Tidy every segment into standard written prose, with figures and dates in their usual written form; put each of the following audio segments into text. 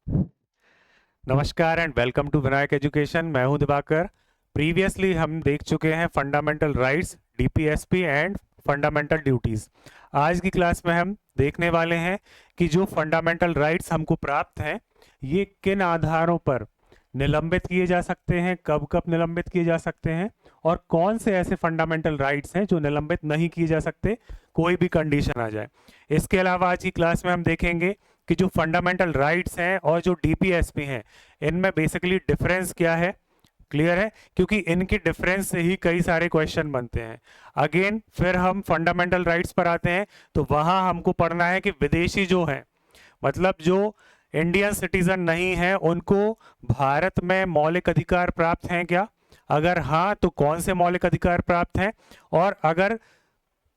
नमस्कार and welcome to Vinayak education. मैं हूं दिवाकर। प्रीवियसली हम देख चुके हैं fundamental rights, DPSP and fundamental duties. आज की क्लास में हम देखने वाले हैं कि जो फंडामेंटल राइट्स हमको प्राप्त हैं ये किन आधारों पर निलंबित किए जा सकते हैं, कब कब निलंबित किए जा सकते हैं, और कौन से ऐसे फंडामेंटल राइट्स हैं जो निलंबित नहीं किए जा सकते कोई भी कंडीशन आ जाए। इसके अलावा आज की क्लास में हम देखेंगे कि जो फंडामेंटल राइट्स हैं और जो डीपीएसपी हैं इनमें बेसिकली डिफरेंस क्या है। क्लियर है? क्योंकि इनके डिफरेंस से ही कई सारे क्वेश्चन बनते हैं। अगेन फिर हम फंडामेंटल राइट्स पर आते हैं तो वहां हमको पढ़ना है कि विदेशी जो हैं, मतलब जो इंडियन सिटीजन नहीं है, उनको भारत में मौलिक अधिकार प्राप्त हैं क्या? अगर हाँ तो कौन से मौलिक अधिकार प्राप्त हैं, और अगर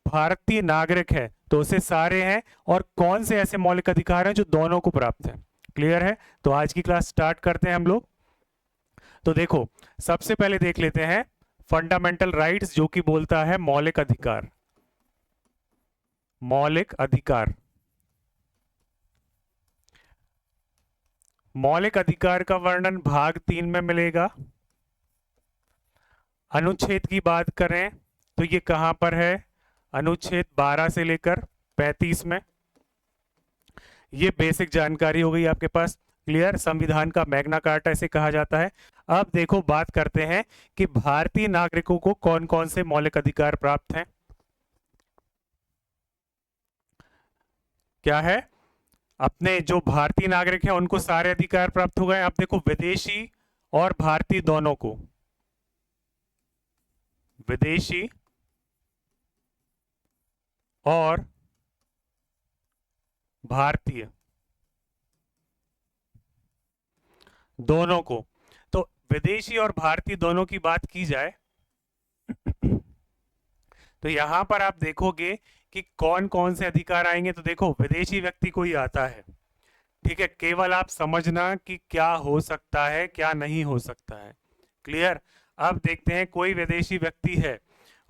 भारतीय नागरिक है तो उसे सारे हैं, और कौन से ऐसे मौलिक अधिकार हैं जो दोनों को प्राप्त हैं। क्लियर है? तो आज की क्लास स्टार्ट करते हैं हम लोग। तो देखो, सबसे पहले देख लेते हैं फंडामेंटल राइट्स, जो कि बोलता है मौलिक अधिकार। मौलिक अधिकार, मौलिक अधिकार का वर्णन भाग 3 में मिलेगा। अनुच्छेद की बात करें तो ये कहां पर है? अनुच्छेद 12 से लेकर 35 में। ये बेसिक जानकारी हो गई आपके पास। क्लियर? संविधान का मैग्ना कार्टा इसे कहा जाता है। अब देखो, बात करते हैं कि भारतीय नागरिकों को कौन कौन से मौलिक अधिकार प्राप्त हैं। क्या है? अपने जो भारतीय नागरिक हैं उनको सारे अधिकार प्राप्त हो गए। अब देखो, विदेशी और भारतीय दोनों को, विदेशी और भारतीय दोनों को, तो विदेशी और भारतीय दोनों की बात की जाए तो यहां पर आप देखोगे कि कौन कौन से अधिकार आएंगे। तो देखो, विदेशी व्यक्ति कोई आता है, ठीक है, केवल आप समझना कि क्या हो सकता है क्या नहीं हो सकता है। क्लियर? अब देखते हैं, कोई विदेशी व्यक्ति है,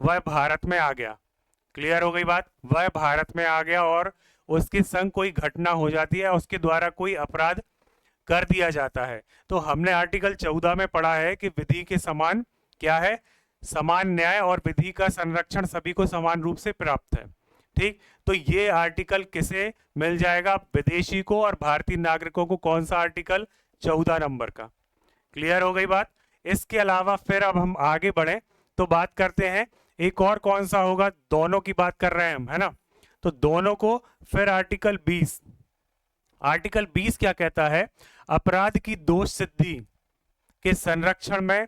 वह भारत में आ गया। क्लियर हो गई बात? वह भारत में आ गया और उसके संग कोई घटना हो जाती है, उसके द्वारा कोई अपराध कर दिया जाता है। तो हमने आर्टिकल 14 में पढ़ा है कि विधि के समान क्या है? समान न्याय और विधि का संरक्षण सभी को समान रूप से प्राप्त है। ठीक, तो ये आर्टिकल किसे मिल जाएगा? विदेशी को और भारतीय नागरिकों को। कौन सा आर्टिकल? 14 नंबर का। क्लियर हो गई बात? इसके अलावा फिर अब हम आगे बढ़े तो बात करते हैं एक और कौन सा होगा। दोनों की बात कर रहे हैं हम, है ना? तो दोनों को फिर आर्टिकल 20, आर्टिकल 20 क्या कहता है? अपराध की दोष सिद्धि के संरक्षण में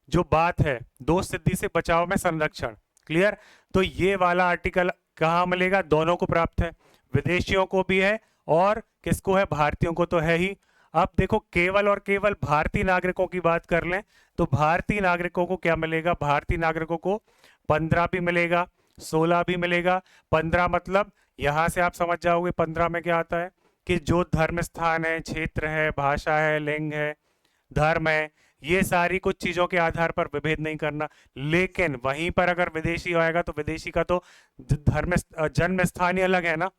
जो बात है, दोष सिद्धि से बचाव में संरक्षण। क्लियर? तो ये वाला आर्टिकल कहां मिलेगा? दोनों को प्राप्त है, विदेशियों को भी है और किसको है? भारतीयों को तो है ही। अब देखो, केवल और केवल भारतीय नागरिकों की बात कर लें तो भारतीय नागरिकों को क्या मिलेगा? भारतीय नागरिकों को 15 भी मिलेगा, 16 भी मिलेगा। 15 मतलब यहां से आप समझ जाओगे 15 में क्या आता है कि जो धर्म स्थान है, क्षेत्र है, भाषा है, लिंग है, धर्म है, ये सारी कुछ चीजों के आधार पर विभेद नहीं करना। लेकिन वहीं पर अगर विदेशी आएगा तो विदेशी का तो धर्म जन्म स्थान ही अलग है ना,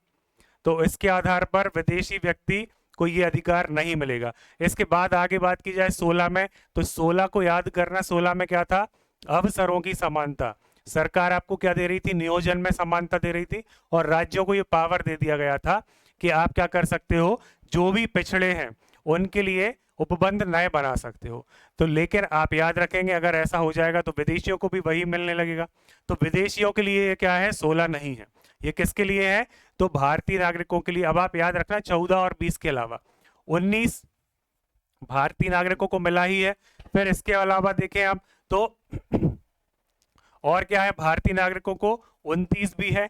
तो इसके आधार पर विदेशी व्यक्ति को ये अधिकार नहीं मिलेगा। इसके बाद आगे बात की जाए 16 में, तो 16 को याद करना। 16 में क्या था? अवसरों की समानता। सरकार आपको क्या दे रही थी? नियोजन में समानता दे रही थी, और राज्यों को ये पावर दे दिया गया था कि आप क्या कर सकते हो, जो भी पिछड़े हैं उनके लिए उपबंध नए बना सकते हो। तो लेकिन आप याद रखेंगे, अगर ऐसा हो जाएगा तो विदेशियों को भी वही मिलने लगेगा। तो विदेशियों के लिए ये क्या है? 16 नहीं है। ये किसके लिए है? तो भारतीय नागरिकों के लिए। अब आप याद रखना, 14 और 20 के अलावा 19 भारतीय नागरिकों को मिला ही है। फिर इसके अलावा देखें आप तो और क्या है? भारतीय नागरिकों को 29 भी है।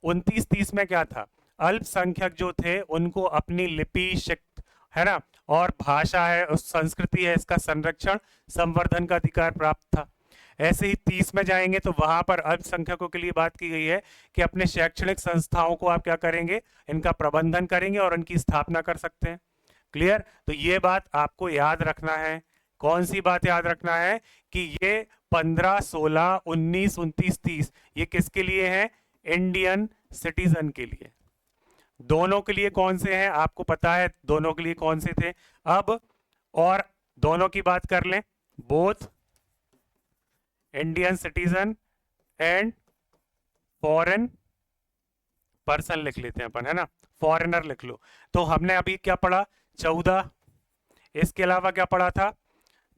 29 30 में क्या था? अल्पसंख्यक जो थे उनको अपनी लिपि, है ना, और भाषा है, उस संस्कृति है, इसका संरक्षण संवर्धन का अधिकार प्राप्त था। ऐसे ही 30 में जाएंगे तो वहां पर अल्पसंख्यकों के लिए बात की गई है कि अपने शैक्षणिक संस्थाओं को आप क्या करेंगे? इनका प्रबंधन करेंगे और इनकी स्थापना कर सकते हैं। क्लियर? तो ये बात आपको याद रखना है। कौन सी बात याद रखना है? कि ये 15 16 19 29 30 ये किसके लिए है? इंडियन सिटीजन के लिए। दोनों के लिए कौन से हैं आपको पता है, दोनों के लिए कौन से थे। अब और दोनों की बात कर लें, both Indian citizen and foreign person लिख लेते हैं अपन, है ना, फॉरेनर लिख लो। तो हमने अभी क्या पढ़ा, 14। इसके अलावा क्या पढ़ा था,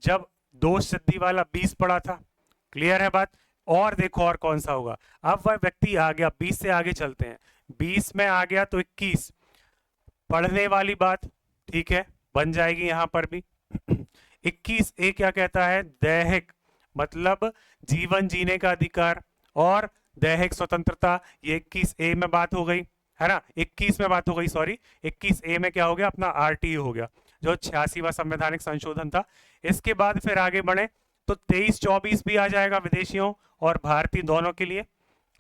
जब दोष सिद्धि वाला 20 पढ़ा था। क्लियर है बात। और देखो और कौन सा होगा। अब वह व्यक्ति आ गया, 20 से आगे चलते हैं, 20 में आ गया तो 21 पढ़ने वाली बात, ठीक है, बन जाएगी यहां पर भी। 21 ए क्या कहता है, दैहिक मतलब जीवन जीने का अधिकार और दैहिक स्वतंत्रता, ये 21 ए में बात हो गई, है ना, 21 में बात हो गई, सॉरी 21 ए में क्या हो गया, अपना आरटी हो गया, जो 86वां संवैधानिक संशोधन था। इसके बाद फिर आगे बढ़े तो 23-24 भी आ जाएगा विदेशियों और भारतीय दोनों के लिए,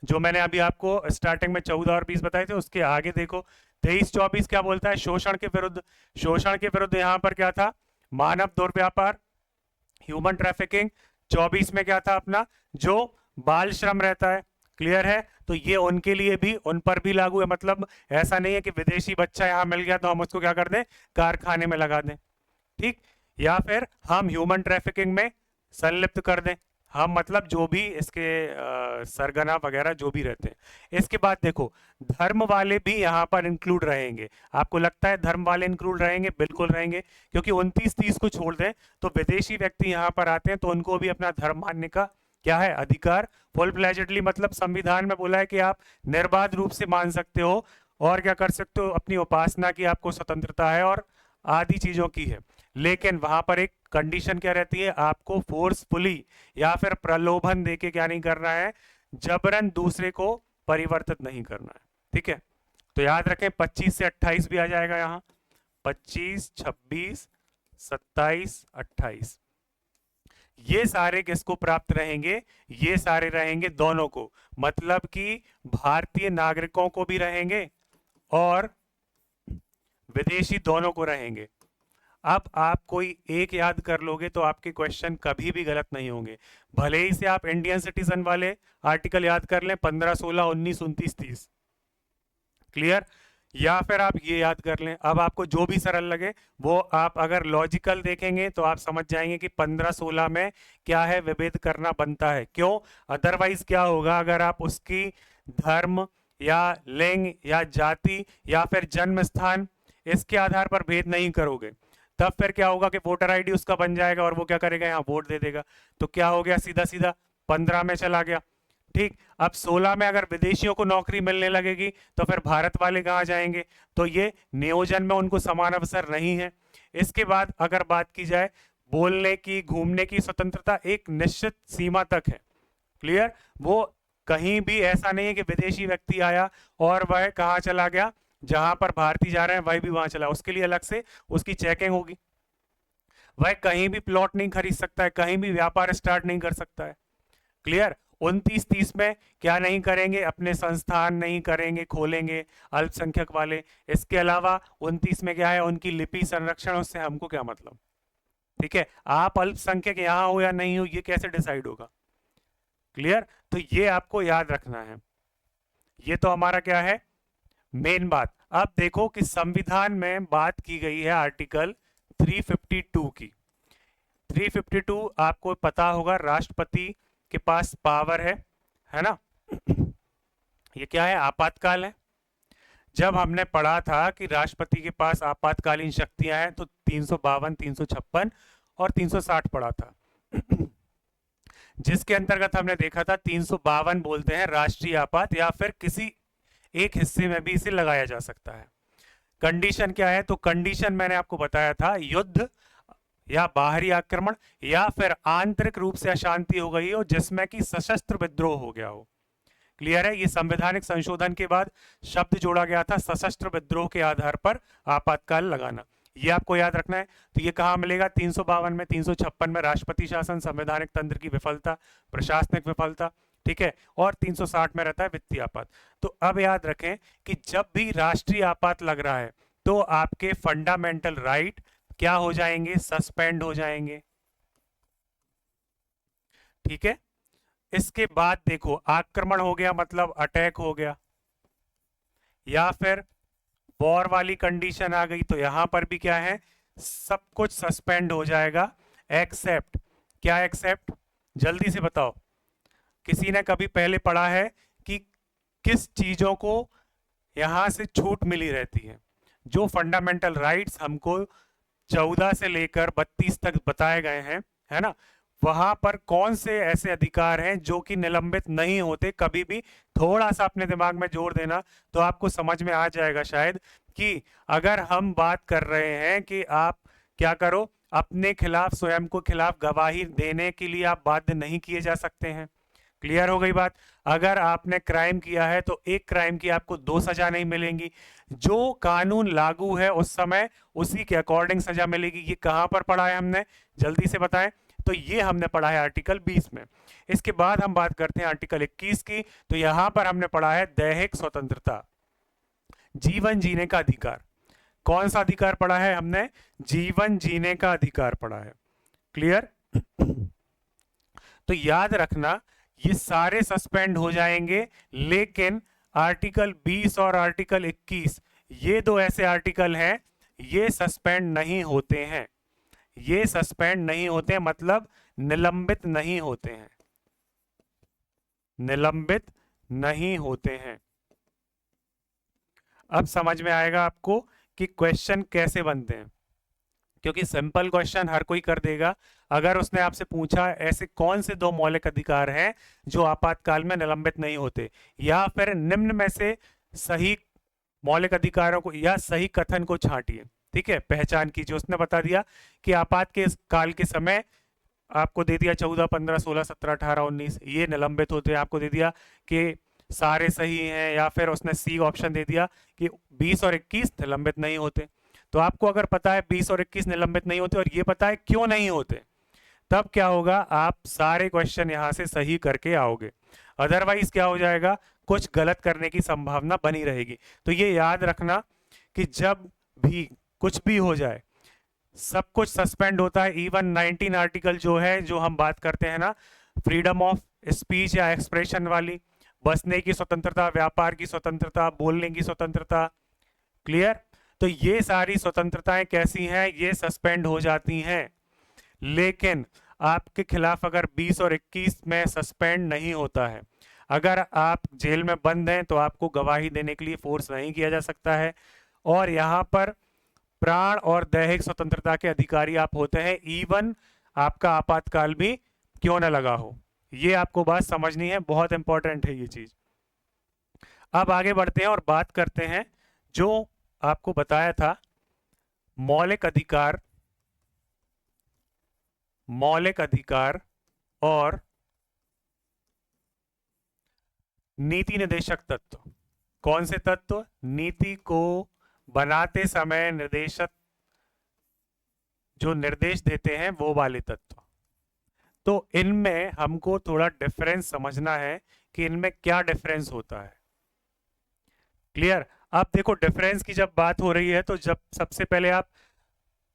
जो मैंने अभी आपको स्टार्टिंग में 14 और 20 बताए थे। उसके आगे देखो 23-24 क्या बोलता है, शोषण के विरुद्ध। शोषण के विरुद्ध यहां पर क्या था, मानव दुर्व्यापार, ह्यूमन ट्रैफिकिंग। 24 में क्या था अपना, जो बाल श्रम रहता है। क्लियर है। तो ये उनके लिए भी, उन पर भी लागू है, मतलब ऐसा नहीं है कि विदेशी बच्चा यहां मिल गया तो हम उसको क्या कर दें, कारखाने में लगा दें, ठीक, या फिर हम ह्यूमन ट्रैफिकिंग में संलिप्त कर दें, हम मतलब जो भी इसके सरगना वगैरह जो भी रहते हैं। इसके बाद देखो धर्म वाले भी यहाँ पर इंक्लूड रहेंगे। आपको लगता है धर्म वाले इंक्लूड रहेंगे? बिल्कुल रहेंगे, क्योंकि 29-30 को छोड़ दें तो विदेशी व्यक्ति यहाँ पर आते हैं तो उनको भी अपना धर्म मानने का क्या है, अधिकार, फुल प्लेजेडली, मतलब संविधान में बोला है कि आप निर्बाध रूप से मान सकते हो और क्या कर सकते हो, अपनी उपासना की आपको स्वतंत्रता है और आदि चीजों की है। लेकिन वहां पर एक कंडीशन क्या रहती है, आपको फोर्सफुली या फिर प्रलोभन देके क्या नहीं करना है, जबरन दूसरे को परिवर्तित नहीं करना है, ठीक है। तो याद रखें 25 से 28 भी आ जाएगा यहाँ, 25, 26, 27, 28, ये सारे किसको प्राप्त रहेंगे, ये सारे रहेंगे दोनों को, मतलब कि भारतीय नागरिकों को भी रहेंगे और विदेशी दोनों को रहेंगे। अब आप कोई एक याद कर लोगे तो आपके क्वेश्चन कभी भी गलत नहीं होंगे, भले ही से आप इंडियन सिटीजन वाले आर्टिकल याद कर लें 15, 16, 19, 29, 30। क्लियर। या फिर आप ये याद कर लें, अब आपको जो भी सरल लगे वो आप अगर लॉजिकल देखेंगे तो आप समझ जाएंगे कि 15, 16 में क्या है, विभेद करना बनता है। क्यों? अदरवाइज क्या होगा, अगर आप उसकी धर्म या लिंग या जाति या फिर जन्म स्थान इसके आधार पर भेद नहीं करोगे, तब फिर क्या होगा कि वोटर आईडी उसका बन जाएगा और वो क्या करेगा, यहाँ वोट दे देगा। तो क्या हो गया, सीधा सीधा 15 में चला गया, ठीक। अब 16 में अगर विदेशियों को नौकरी मिलने लगेगी तो फिर भारत वाले कहाँ जाएंगे, तो ये नियोजन में उनको समान अवसर नहीं है। इसके बाद अगर बात की जाए, बोलने की, घूमने की स्वतंत्रता एक निश्चित सीमा तक है। क्लियर। वो कहीं भी ऐसा नहीं है कि विदेशी व्यक्ति आया और वह कहाँ चला गया, जहां पर भारतीय जा रहे हैं वह भी वहां चला, उसके लिए अलग से उसकी चेकिंग होगी। वह कहीं भी प्लॉट नहीं खरीद सकता है, कहीं भी व्यापार स्टार्ट नहीं कर सकता है। क्लियर। 29-30 में क्या नहीं करेंगे, अपने संस्थान नहीं करेंगे, खोलेंगे अल्पसंख्यक वाले। इसके अलावा 29 में क्या है, उनकी लिपि संरक्षण, उससे हमको क्या मतलब, ठीक है। आप अल्पसंख्यक यहां हो या नहीं हो ये कैसे डिसाइड होगा। क्लियर। तो ये आपको याद रखना है, ये तो हमारा क्या है, मेन बात। अब देखो कि संविधान में बात की गई है आर्टिकल 352 की। 352 आपको पता होगा, राष्ट्रपति के पास पावर है ना। ये क्या है, आपातकाल है। जब हमने पढ़ा था कि राष्ट्रपति के पास आपातकालीन शक्तियां हैं तो 352, 356 और 360 पढ़ा था। जिसके अंतर्गत हमने देखा था 352 बोलते हैं राष्ट्रीय आपात, या फिर किसी एक हिस्से में भी इसे लगाया जा सकता है। कंडीशन क्या है, तो कंडीशन मैंने आपको बताया था, युद्ध या बाहरी आक्रमण या फिर आंतरिक रूप से अशांति हो गई हो जिसमें कि सशस्त्र विद्रोह हो गया हो। क्लियर है। ये संवैधानिक संशोधन के बाद शब्द जोड़ा गया था, सशस्त्र विद्रोह के आधार पर आपातकाल लगाना, ये आपको याद रखना है। तो ये कहां मिलेगा, 352 में, 356 में राष्ट्रपति शासन, संवैधानिक तंत्र की विफलता, प्रशासनिक विफलता, ठीक है, और 360 में रहता है वित्तीय आपात। तो अब याद रखें कि जब भी राष्ट्रीय आपात लग रहा है तो आपके फंडामेंटल राइट क्या हो जाएंगे, सस्पेंड हो जाएंगे, ठीक है। इसके बाद देखो आक्रमण हो गया मतलब अटैक हो गया, या फिर वॉर वाली कंडीशन आ गई तो यहां पर भी क्या है, सब कुछ सस्पेंड हो जाएगा एक्सेप्ट, क्या एक्सेप्ट, जल्दी से बताओ। किसी ने कभी पहले पढ़ा है कि किस चीजों को यहां से छूट मिली रहती है? जो फंडामेंटल राइट्स हमको 14 से लेकर 32 तक बताए गए हैं, है ना, वहां पर कौन से ऐसे अधिकार हैं जो कि निलंबित नहीं होते कभी भी? थोड़ा सा अपने दिमाग में जोर देना तो आपको समझ में आ जाएगा शायद कि अगर हम बात कर रहे हैं कि आप क्या करो, अपने खिलाफ, स्वयं को खिलाफ गवाही देने के लिए आप बाध्य नहीं किए जा सकते हैं। क्लियर हो गई बात? अगर आपने क्राइम किया है तो एक क्राइम की आपको 2 सजा नहीं मिलेंगी, जो कानून लागू है उस समय उसी के अकॉर्डिंग सजा मिलेगी। ये कहां पर पढ़ा है हमने, जल्दी से बताएं। तो ये हमने पढ़ा है आर्टिकल 20 में। इसके बाद हम बात करते हैं आर्टिकल 21 की। तो यहां पर हमने पढ़ा है दैहिक स्वतंत्रता, जीवन जीने का अधिकार। कौन सा अधिकार पढ़ा है हमने? जीवन जीने का अधिकार पढ़ा है। क्लियर? तो याद रखना ये सारे सस्पेंड हो जाएंगे, लेकिन आर्टिकल 20 और आर्टिकल 21 ये दो ऐसे आर्टिकल हैं, ये सस्पेंड नहीं होते हैं। ये सस्पेंड नहीं होते हैं मतलब निलंबित नहीं होते हैं, निलंबित नहीं होते हैं। अब समझ में आएगा आपको कि क्वेश्चन कैसे बनते हैं, क्योंकि सिंपल क्वेश्चन हर कोई कर देगा। अगर उसने आपसे पूछा ऐसे कौन से 2 मौलिक अधिकार हैं जो आपातकाल में निलंबित नहीं होते, या फिर निम्न में से सही मौलिक अधिकारों को या सही कथन को छांटिए, ठीक है, पहचान कीजिए। उसने बता दिया कि आपात के काल के समय आपको दे दिया 14, 15, 16, 17, 18, 19 ये निलंबित होते हैं। आपको दे दिया कि सारे सही हैं, या फिर उसने सी ऑप्शन दे दिया कि 20 और 21 निलंबित नहीं होते। तो आपको अगर पता है 20 और 21 निलंबित नहीं होते और ये पता है क्यों नहीं होते, तब क्या होगा, आप सारे क्वेश्चन यहां से सही करके आओगे। अदरवाइज क्या हो जाएगा, कुछ गलत करने की संभावना बनी रहेगी। तो ये याद रखना कि जब भी कुछ भी हो जाए सब कुछ सस्पेंड होता है। इवन 19 आर्टिकल जो है, जो हम बात करते हैं ना, फ्रीडम ऑफ स्पीच या एक्सप्रेशन वाली, बसने की स्वतंत्रता, व्यापार की स्वतंत्रता, बोलने की स्वतंत्रता। क्लियर? तो ये सारी स्वतंत्रताएं कैसी हैं, ये सस्पेंड हो जाती हैं। लेकिन आपके खिलाफ अगर 20 और 21 में सस्पेंड नहीं होता है, अगर आप जेल में बंद हैं तो आपको गवाही देने के लिए फोर्स नहीं किया जा सकता है, और यहां पर प्राण और दैहिक स्वतंत्रता के अधिकारी आप होते हैं, इवन आपका आपातकाल भी क्यों ना लगा हो। ये आपको बात समझनी है, बहुत इंपॉर्टेंट है ये चीज। अब आगे बढ़ते हैं और बात करते हैं जो आपको बताया था मौलिक अधिकार, मौलिक अधिकार और नीति निर्देशक तत्व। कौन से तत्व? नीति को बनाते समय निर्देशक जो निर्देश देते हैं वो वाले तत्व। तो इनमें हमको थोड़ा डिफरेंस समझना है कि इनमें क्या डिफरेंस होता है। क्लियर? अब देखो डिफरेंस की जब बात हो रही है तो जब सबसे पहले आप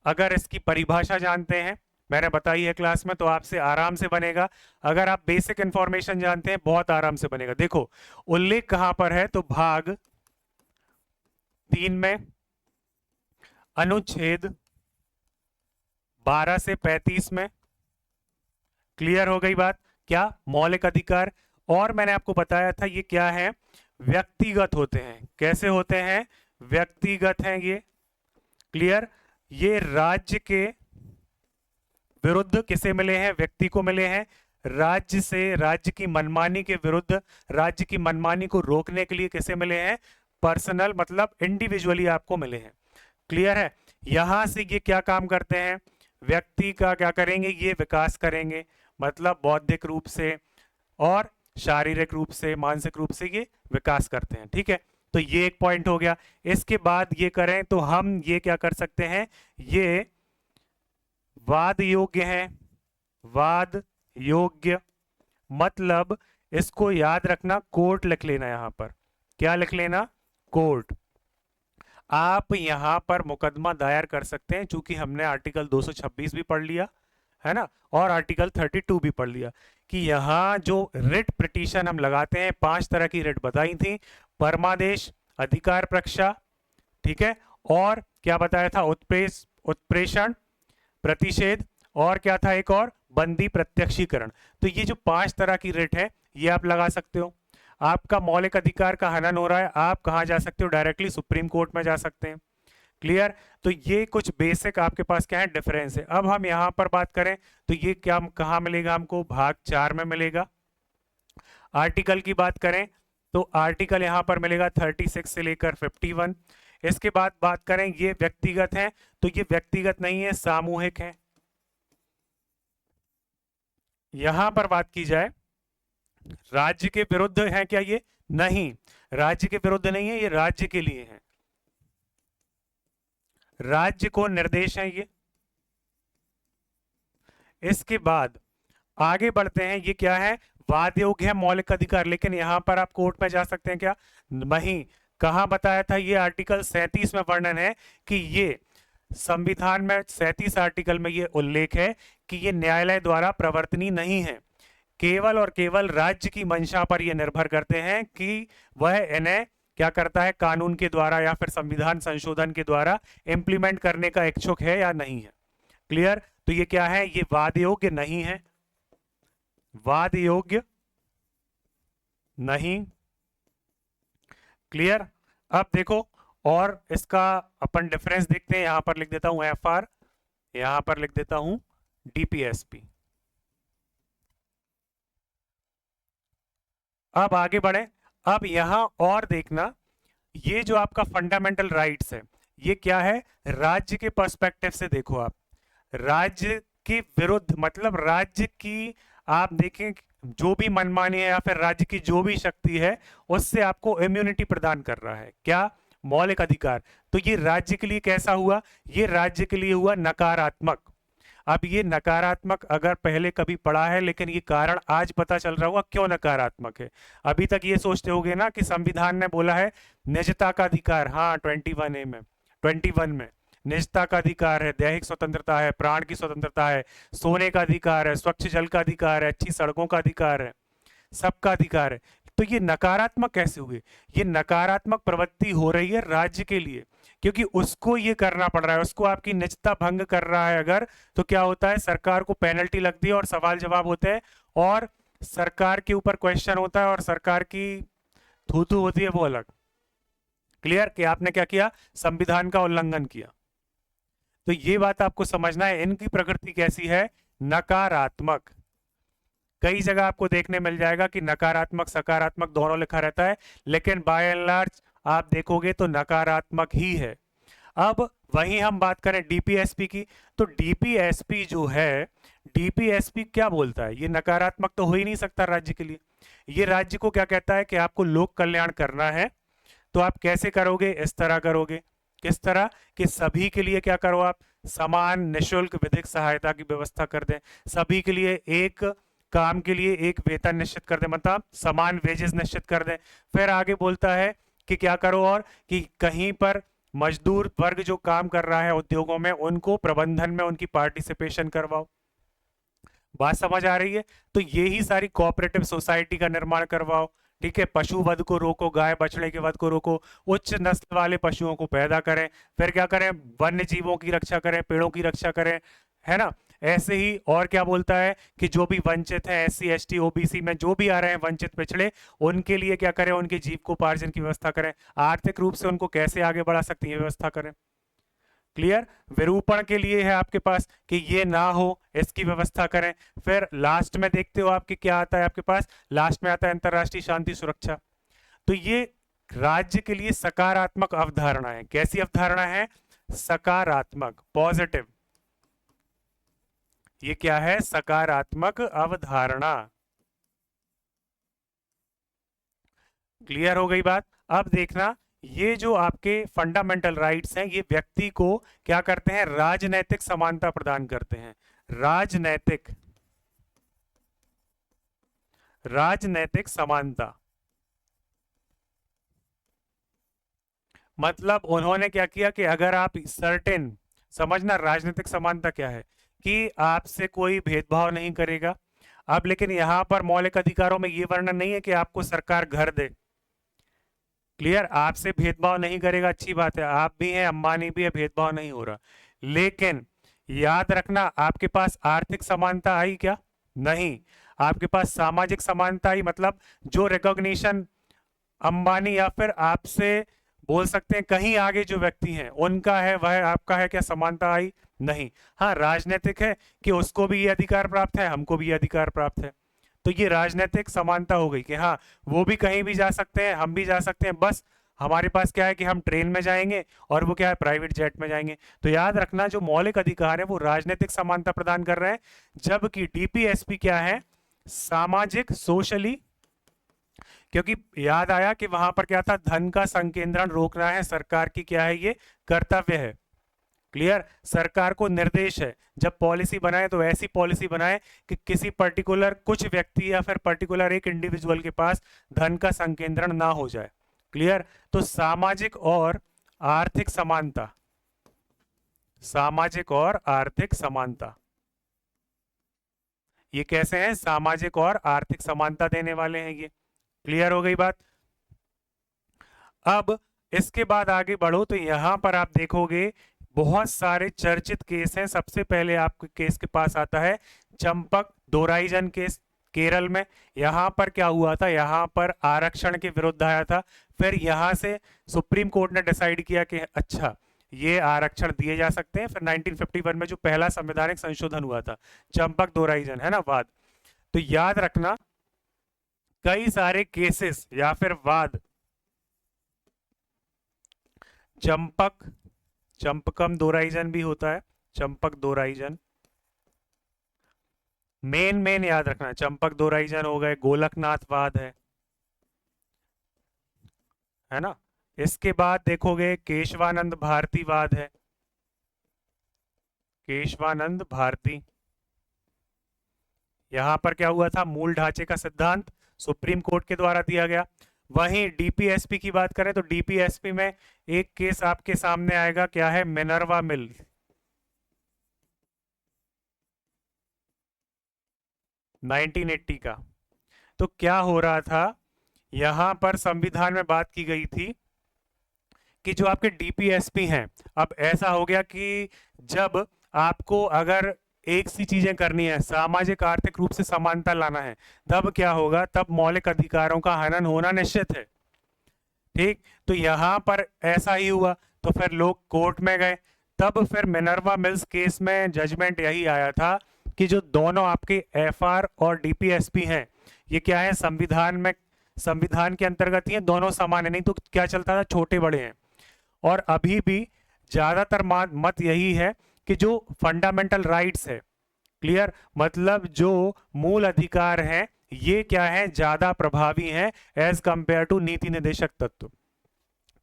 अगर इसकी परिभाषा जानते हैं, मैंने बताई है क्लास में, तो आपसे आराम से बनेगा। अगर आप बेसिक इंफॉर्मेशन जानते हैं बहुत आराम से बनेगा। देखो उल्लेख कहां पर है, तो भाग 3 में, अनुच्छेद 12 से 35 में। क्लियर हो गई बात? क्या मौलिक अधिकार, और मैंने आपको बताया था ये क्या है, व्यक्तिगत होते हैं। कैसे होते हैं? व्यक्तिगत हैं ये। क्लियर? ये राज्य के विरुद्ध किसे मिले हैं? व्यक्ति को मिले हैं। राज्य से, राज्य की मनमानी के विरुद्ध, राज्य की मनमानी को रोकने के लिए किसे मिले हैं? पर्सनल, मतलब इंडिविजुअली आपको मिले हैं। क्लियर है? यहां से ये क्या काम करते हैं? व्यक्ति का क्या करेंगे? ये विकास करेंगे, मतलब बौद्धिक रूप से और शारीरिक रूप से, मानसिक रूप से ये विकास करते हैं। ठीक है, तो ये एक पॉइंट हो गया। इसके बाद ये करें तो हम ये क्या कर सकते हैं, ये वाद योग्य है। वाद योग्य मतलब इसको याद रखना, कोर्ट लिख लेना। यहां पर क्या लिख लेना? कोर्ट। आप यहां पर मुकदमा दायर कर सकते हैं, चूंकि हमने आर्टिकल 226 भी पढ़ लिया है ना, और आर्टिकल 32 भी पढ़ लिया कि यहां जो रिट पिटीशन हम लगाते हैं, 5 तरह की रिट बताई थी: परमादेश, अधिकार प्रक्षा, ठीक है। और क्या बताया था, उत्प्रेषण, प्रतिषेध, और क्या था एक और, बंदी प्रत्यक्षीकरण। तो ये जो 5 तरह की रिट है ये आप लगा सकते हो। आपका मौलिक अधिकार का हनन हो रहा है, आप कहाँ जा सकते हो, डायरेक्टली सुप्रीम कोर्ट में जा सकते हैं। क्लियर। तो ये कुछ बेसिक आपके पास क्या है, डिफरेंस है। अब हम यहां पर बात करें तो ये क्या कहाँ मिलेगा हमको, भाग 4 में मिलेगा। आर्टिकल की बात करें तो आर्टिकल यहां पर मिलेगा 36 से लेकर 51। इसके बाद बात करें ये व्यक्तिगत है, तो ये व्यक्तिगत नहीं है, सामूहिक है। यहां पर बात की जाए राज्य के विरुद्ध है क्या ये, नहीं, राज्य के विरुद्ध नहीं है, ये राज्य के लिए है, राज्य को निर्देश है ये। इसके बाद आगे बढ़ते हैं, ये क्या है, वाद योग्य है मौलिक अधिकार, लेकिन यहां पर आप कोर्ट में जा सकते हैं क्या, नहीं। कहां बताया था, ये आर्टिकल 37 में वर्णन है कि ये संविधान में 37 आर्टिकल में ये उल्लेख है कि ये न्यायालय द्वारा प्रवर्तनीय नहीं है, केवल और केवल राज्य की मंशा पर ये निर्भर करते हैं कि वह इन्हें क्या करता है, कानून के द्वारा या फिर संविधान संशोधन के द्वारा इंप्लीमेंट करने का इच्छुक है या नहीं है। क्लियर। तो ये क्या है, ये वाद योग्य नहीं है, वाद योग्य नहीं। क्लियर। अब देखो और इसका अपन डिफरेंस देखते हैं, यहां पर लिख देता हूं FR, यहां पर लिख देता हूं DPSP। अब आगे बढ़े। अब यहां और देखना, ये जो आपका फंडामेंटल राइट्स है ये क्या है, राज्य के पर्सपेक्टिव से देखो आप, राज्य के विरुद्ध मतलब राज्य की आप देखें जो भी मनमानी है या फिर राज्य की जो भी शक्ति है उससे आपको इम्यूनिटी प्रदान कर रहा है, क्या, मौलिक अधिकार। तो ये राज्य के लिए कैसा हुआ, ये राज्य के लिए हुआ नकारात्मक। अब ये नकारात्मक अगर पहले कभी पढ़ा है, लेकिन ये कारण आज पता चल रहा होगा क्यों नकारात्मक है। अभी तक ये सोचते होगे ना कि संविधान ने बोला है निजता का अधिकार, हाँ 21A में, 21 में निजता का अधिकार है, दैहिक स्वतंत्रता है, प्राण की स्वतंत्रता है, सोने का अधिकार है, स्वच्छ जल का अधिकार है, अच्छी सड़कों का अधिकार है, सबका अधिकार है। तो ये नकारात्मक कैसे हुए, ये नकारात्मक प्रवृत्ति हो रही है राज्य के लिए, क्योंकि उसको ये करना पड़ रहा है, उसको आपकी निजता भंग कर रहा है अगर, तो क्या होता है, सरकार को पेनल्टी लगती है और सवाल जवाब होते हैं और सरकार के ऊपर क्वेश्चन होता है और सरकार की थू थू होती है वो अलग। क्लियर कि आपने क्या किया, संविधान का उल्लंघन किया। तो ये बात आपको समझना है, इनकी प्रकृति कैसी है, नकारात्मक। कई जगह आपको देखने मिल जाएगा कि नकारात्मक सकारात्मक दोनों लिखा रहता है, लेकिन बाय एंड लार्ज आप देखोगे तो नकारात्मक ही है। अब वहीं हम बात करें डीपीएसपी की, तो डीपीएसपी जो है, डीपीएसपी क्या बोलता है, ये नकारात्मक तो हो ही नहीं सकता राज्य के लिए। ये राज्य को क्या कहता है कि आपको लोक कल्याण करना है, तो आप कैसे करोगे, इस तरह करोगे, किस तरह कि सभी के लिए क्या करो आप, समान निशुल्क विधिक सहायता की व्यवस्था कर दें, सभी के लिए एक काम के लिए एक वेतन निश्चित कर दें, मतलब समान वेजेस निश्चित कर दें। फिर आगे बोलता है कि क्या करो, और कि कहीं पर मजदूर वर्ग जो काम कर रहा है उद्योगों में, उनको प्रबंधन में उनकी पार्टिसिपेशन करवाओ। बात समझ आ रही है। तो ये ही सारी कोऑपरेटिव सोसाइटी का निर्माण करवाओ। ठीक है, पशु वध को रोको, गाय बछड़े के वध को रोको, उच्च नस्ल वाले पशुओं को पैदा करें, फिर क्या करें, वन्य जीवों की रक्षा करें, पेड़ों की रक्षा करें, है ना। ऐसे ही और क्या बोलता है कि जो भी वंचित है, SC ST OBC में जो भी आ रहे हैं वंचित पिछड़े, उनके लिए क्या करें, उनके जीविकोपार्जन की व्यवस्था करें, आर्थिक रूप से उनको कैसे आगे बढ़ा सकते हैं व्यवस्था करें। क्लियर। विरूपण के लिए है आपके पास कि ये ना हो, इसकी व्यवस्था करें। फिर लास्ट में देखते हो आपके क्या आता है, आपके पास लास्ट में आता है अंतरराष्ट्रीय शांति सुरक्षा। तो ये राज्य के लिए सकारात्मक अवधारणा है। कैसी अवधारणा है, सकारात्मक, पॉजिटिव। ये क्या है, सकारात्मक अवधारणा। क्लियर हो गई बात। अब देखना, ये जो आपके फंडामेंटल राइट्स हैं ये व्यक्ति को क्या करते हैं, राजनैतिक समानता प्रदान करते हैं। राजनैतिक, राजनैतिक समानता मतलब उन्होंने क्या किया कि अगर आप सर्टेन, समझना राजनीतिक समानता क्या है, कि आपसे कोई भेदभाव नहीं करेगा। अब लेकिन यहां पर मौलिक अधिकारों में ये वर्णन नहीं है कि आपको सरकार घर दे, क्लियर, आपसे भेदभाव नहीं करेगा, अच्छी बात है, आप भी हैं, अंबानी भी है, भेदभाव नहीं हो रहा। लेकिन याद रखना, आपके पास आर्थिक समानता आई क्या? नहीं। आपके पास सामाजिक समानता आई, मतलब जो रिकॉग्निशन अंबानी या फिर आपसे बोल सकते हैं कहीं आगे जो व्यक्ति हैं उनका है, वह आपका है क्या? समानता आई? नहीं। हाँ, राजनीतिक है कि उसको भी ये अधिकार प्राप्त है, हमको भी ये अधिकार प्राप्त है, तो ये राजनीतिक समानता हो गई कि हाँ, वो भी कहीं भी जा सकते हैं, हम भी जा सकते हैं, बस हमारे पास क्या है कि हम ट्रेन में जाएंगे और वो क्या है, प्राइवेट जेट में जाएंगे। तो याद रखना, जो मौलिक अधिकार है वो राजनीतिक समानता प्रदान कर रहे हैं, जबकि डीपीएसपी क्या है? सामाजिक, सोशली, क्योंकि याद आया कि वहां पर क्या था, धन का संकेंद्रण रोकना है, सरकार की क्या है, ये कर्तव्य है। क्लियर, सरकार को निर्देश है जब पॉलिसी बनाए तो ऐसी पॉलिसी बनाए कि किसी पर्टिकुलर कुछ व्यक्ति या फिर पर्टिकुलर एक इंडिविजुअल के पास धन का संकेंद्रण ना हो जाए। क्लियर, तो सामाजिक और आर्थिक समानता, सामाजिक और आर्थिक समानता, ये कैसे हैं? सामाजिक और आर्थिक समानता देने वाले हैं ये। क्लियर हो गई बात? अब इसके बाद आगे बढ़ो तो यहां पर आप देखोगे बहुत सारे चर्चित केस हैं। सबसे पहले आपके केस के पास आता है चंपक दोराईजन केस, केरल में। यहां पर क्या हुआ था? यहां पर आरक्षण के विरुद्ध आया था, फिर यहां से सुप्रीम कोर्ट ने डिसाइड किया कि अच्छा, ये आरक्षण दिए जा सकते हैं। फिर 1951 में जो पहला संवैधानिक संशोधन हुआ था, चंपक दोराईजन, है ना, वाद। तो याद रखना, कई सारे केसेस या फिर वाद, चंपक, चंपकम दोराईजन भी होता है, चंपक दोराईजन, मेन याद रखना, चंपक दोराईजन हो गए, गोलकनाथ वाद है ना। इसके बाद देखोगे केशवानंद भारती वाद है, केशवानंद भारती। यहां पर क्या हुआ था? मूल ढांचे का सिद्धांत सुप्रीम कोर्ट के द्वारा दिया गया। वहीं डीपीएसपी की बात करें तो डीपीएसपी में एक केस आपके सामने आएगा, क्या है? मिनर्वा मिल, 1980 का। तो क्या हो रहा था, यहां पर संविधान में बात की गई थी कि जो आपके डीपीएसपी हैं, अब ऐसा हो गया कि जब आपको अगर एक सी चीजें करनी है, सामाजिक आर्थिक रूप से समानता लाना है, तब क्या होगा? तब मौलिक अधिकारों का हनन होना निश्चित है। ठीक, तो यहां पर ऐसा ही हुआ, तो फिर लोग कोर्ट में गए। तब फिर मिनर्वा मिल्स केस में जजमेंट यही आया था कि जो दोनों आपके एफआर और डीपीएसपी हैं, ये क्या है? संविधान में, संविधान के अंतर्गत ही है, दोनों समान है। नहीं तो क्या चलता था, छोटे बड़े हैं। और अभी भी ज्यादातर मत यही है कि जो फंडामेंटल राइट्स है, क्लियर, मतलब जो मूल अधिकार हैं, ये क्या है? ज्यादा प्रभावी हैं एज कंपेयर टू नीति निर्देशक तत्व।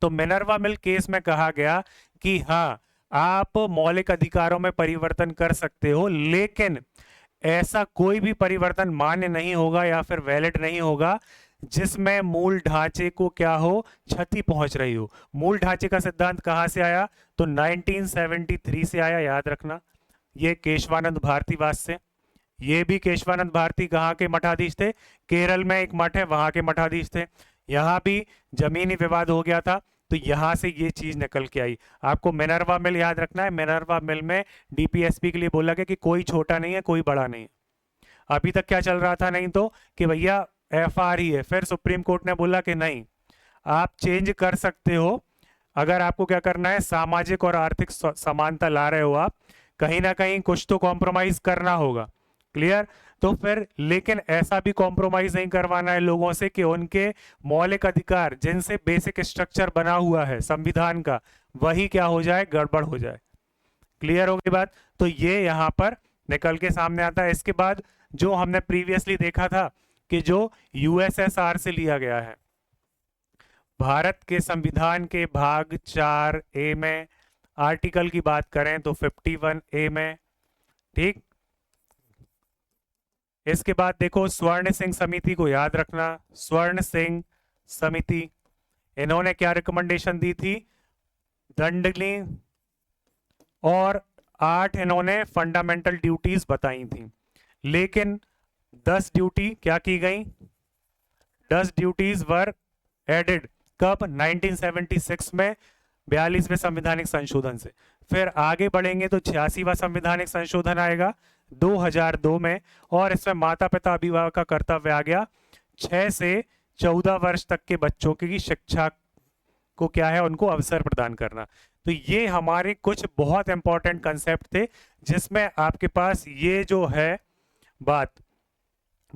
तो मिनर्वा मिल केस में कहा गया कि हाँ, आप मौलिक अधिकारों में परिवर्तन कर सकते हो, लेकिन ऐसा कोई भी परिवर्तन मान्य नहीं होगा या फिर वैलिड नहीं होगा जिसमें मूल ढांचे को क्या हो? क्षति पहुंच रही हो। मूल ढांचे का सिद्धांत कहां से आया? तो 1973 से आया, याद रखना, ये केशवानंद भारती वाद से। ये भी केशवानंद भारती कहाँ के मठाधीश थे? केरल में एक मठ है, वहां के मठाधीश थे। यहाँ भी जमीनी विवाद हो गया था, तो यहां से ये चीज निकल के आई। आपको मिनर्वा मिल याद रखना है। मिनर्वा मिल में डीपीएसपी के लिए बोला गया कि कोई छोटा नहीं है, कोई बड़ा नहीं है। अभी तक क्या चल रहा था? नहीं तो कि भैया एफआर ही है। फिर सुप्रीम कोर्ट ने बोला कि नहीं, आप चेंज कर सकते हो, अगर आपको क्या करना है, सामाजिक और आर्थिक समानता ला रहे हो आप, कहीं ना कहीं कुछ तो कॉम्प्रोमाइज करना होगा। क्लियर, तो फिर लेकिन ऐसा भी कॉम्प्रोमाइज नहीं करवाना है लोगों से कि उनके मौलिक अधिकार, जिनसे बेसिक स्ट्रक्चर बना हुआ है संविधान का, वही क्या हो जाए? गड़बड़ हो जाए। क्लियर हो गई बात? तो ये यहां पर निकल के सामने आता है। इसके बाद जो हमने प्रीवियसली देखा था कि जो यूएसएसआर से लिया गया है, भारत के संविधान के भाग 4A में आर्टिकल की बात करें तो 51A में, ठीक। इसके बाद देखो स्वर्ण सिंह समिति को याद रखना, स्वर्ण सिंह समिति, इन्होंने क्या रिकमेंडेशन दी थी? दंडनीय और 8 इन्होंने फंडामेंटल ड्यूटीज बताई थी, लेकिन 10 ड्यूटी क्या की गई? 10 ड्यूटीज वर एडेड कब? 1976 में 42वें संवैधानिक संशोधन से। फिर आगे बढ़ेंगे तो 86वां संवैधानिक संशोधन आएगा 2002 में, और इसमें माता पिता अभिभावक का कर्तव्य आ गया 6 से 14 वर्ष तक के बच्चों की शिक्षा को क्या है, उनको अवसर प्रदान करना। तो ये हमारे कुछ बहुत इंपॉर्टेंट कंसेप्ट थे, जिसमें आपके पास ये जो है बात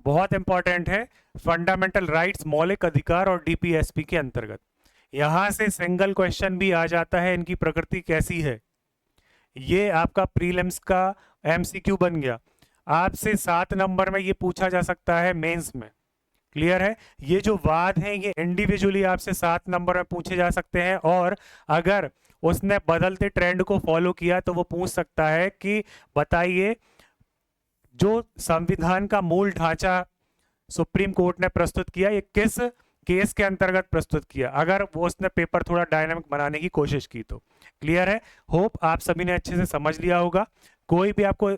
बहुत इंपॉर्टेंट है, फंडामेंटल राइट्स, मौलिक अधिकार और डीपीएसपी के अंतर्गत। यहां से सिंगल क्वेश्चन भी आ जाता है, इनकी प्रकृति कैसी है। ये आपका प्रीलिम्स का एमसीक्यू बन गया। आपसे 7 नंबर में ये पूछा जा सकता है मेंस में। क्लियर है? ये जो वाद हैं ये इंडिविजुअली आपसे 7 नंबर में पूछे जा सकते हैं, और अगर उसने बदलते ट्रेंड को फॉलो किया तो वो पूछ सकता है कि बताइए जो संविधान का मूल ढांचा सुप्रीम कोर्ट ने प्रस्तुत किया, ये किस केस के अंतर्गत प्रस्तुत किया, अगर वो उसने पेपर थोड़ा डायनामिक बनाने की कोशिश की तो। क्लियर है? होप आप सभी ने अच्छे से समझ लिया होगा। कोई भी आपको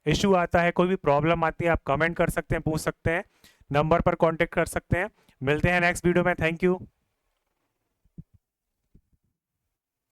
इशू आता है, कोई भी प्रॉब्लम आती है, आप कमेंट कर सकते हैं, पूछ सकते हैं, नंबर पर कांटेक्ट कर सकते हैं। मिलते हैं नेक्स्ट वीडियो में। Thank you.